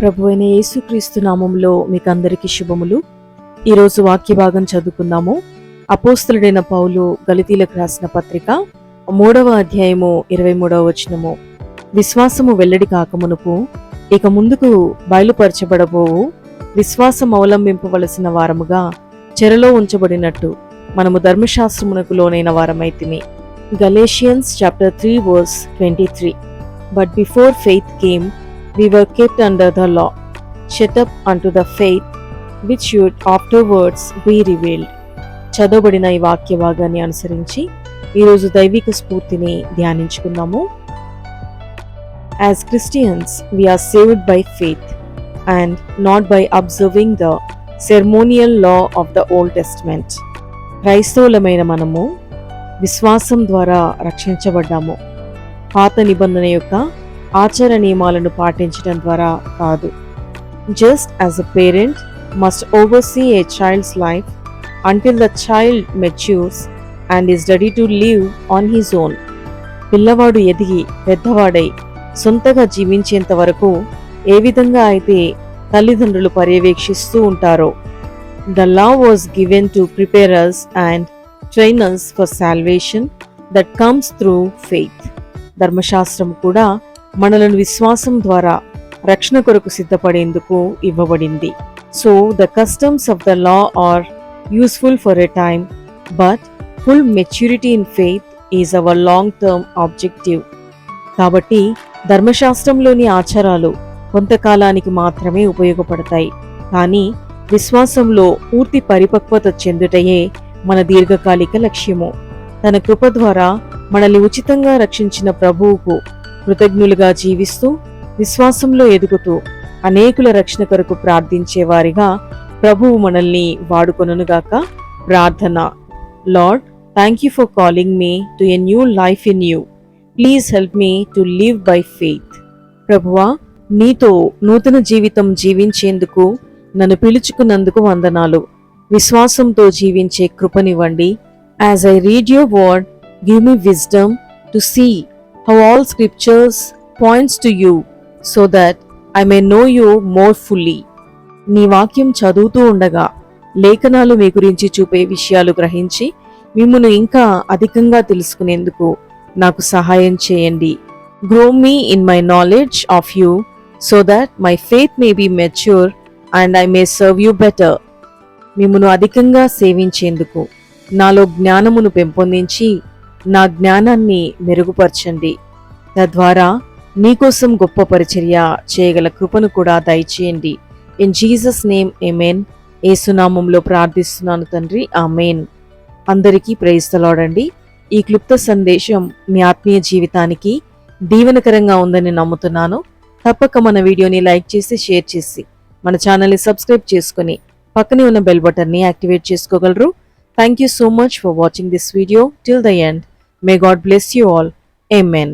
ప్రభువైన యేసుక్రీస్తు నామములో మీకు అందరికీ శుభములు. ఈరోజు వాక్య భాగం చదువుకుందాము. అపోస్తలుడైన పౌలు గలతీలకు రాసిన పత్రిక 3వ అధ్యాయము 23వ వచనము. విశ్వాసము వెల్లడి కాకమునుపు ఇక ముందుకు బయలుపరచబడబోవు విశ్వాసం అవలంబింపవలసిన వారముగా చెరలో ఉంచబడినట్టు మనము ధర్మశాస్త్రమునకు లోనైన వారమైతిమి. Galatians chapter 3 verse 23. But before faith came, we were kept under the law, shut up unto the faith which should afterwards be revealed. చదవబడిన ఈ వాక్య భాగాన్ని అనుసరించి ఈరోజు దైవిక స్ఫూర్తిని ధ్యానించుకుందాము. As Christians, we are saved by faith and not by observing the ceremonial law of the Old Testament. క్రైస్తవులమైన మనము విశ్వాసం ద్వారా రక్షించబడ్డాము, పాత నిబంధన యొక్క ఆచార నియమాలను పాటించడం ద్వారా కాదు. Just as a parent must oversee a child's life until the child matures and is ready to live on his own. పిల్లవాడు ఎదిగి పెద్దవాడై సొంతగా జీవించేంత వరకు ఏ విధంగా అయితే తల్లిదండ్రులు పర్యవేక్షిస్తూ ఉంటారో. The law was given to prepare us and train us for salvation that comes through faith. ధర్మశాస్త్రం కూడా మనలను విశ్వాసం ద్వారా రక్షణ కొరకు సిద్ధపడేందుకు ఇవ్వబడింది. So the customs of the law are useful for a time, but full maturity in faith is our long term objective. కాబట్టి ధర్మశాస్త్రంలోని ఆచారాలు కొంతకాలానికి మాత్రమే ఉపయోగపడతాయి, కానీ విశ్వాసంలో పూర్తి పరిపక్వత చెందుటయే మన దీర్ఘకాలిక లక్ష్యము. తన కృప ద్వారా మనల్ని ఉచితంగా రక్షించిన ప్రభువుకు కృతజ్ఞులుగా జీవిస్తూ విశ్వాసంలో ఎదుగుతూ అనేకుల రక్షణ కొరకు ప్రార్థించేవారిగా ప్రభువు మనల్ని వాడుకొనుగాక. ప్రార్థన. Lord, thank you for calling me to a new life in you. Please help me to live by faith. ప్రభువా, నీతో నూతన జీవితం జీవించేందుకు నన్ను పిలుచుకున్నందుకు వందనాలు. విశ్వాసంతో జీవించే కృపనివ్వండి. As I read your word, give me wisdom to see how all scriptures points to you so that I may know you more fully. నీ వాక్యం చదువుతూ ఉండగా లేఖనాలు మీ గురించి చూపే విషయాలు గ్రహించి మిమ్మును ఇంకా అధికంగా తెలుసుకునేందుకు నాకు సహాయం చేయండి. Grow me in my knowledge of you so that my faith may be mature and I may serve you better. మిమ్మును అధికంగా సేవించేందుకు నాలో జ్ఞానమును పెంపొందించి నా జ్ఞానాన్ని మెరుగుపరచండి. తద్వారా నీకోసం గొప్ప పరిచర్య చేయగల కృపను కూడా దయచేయండి. ఇన్ జీసస్ నేమ్ ఆమేన్. యేసునామంలో ప్రార్థిస్తున్నాను తండ్రి, ఆమేన్. అందరికీ ప్రైజ్ ది లార్డ్ అండి. ఈ క్లుప్త సందేశం మీ ఆత్మీయ జీవితానికి దీవెనకరంగా ఉందని నమ్ముతున్నాను. తప్పక మన వీడియోని లైక్ చేసి షేర్ చేసి మన ఛానల్ని సబ్స్క్రైబ్ చేసుకుని పక్కనే ఉన్న బెల్ బటన్ని యాక్టివేట్ చేసుకోగలరు. Thank you so much for watching this video till the end. May God bless you all. Amen.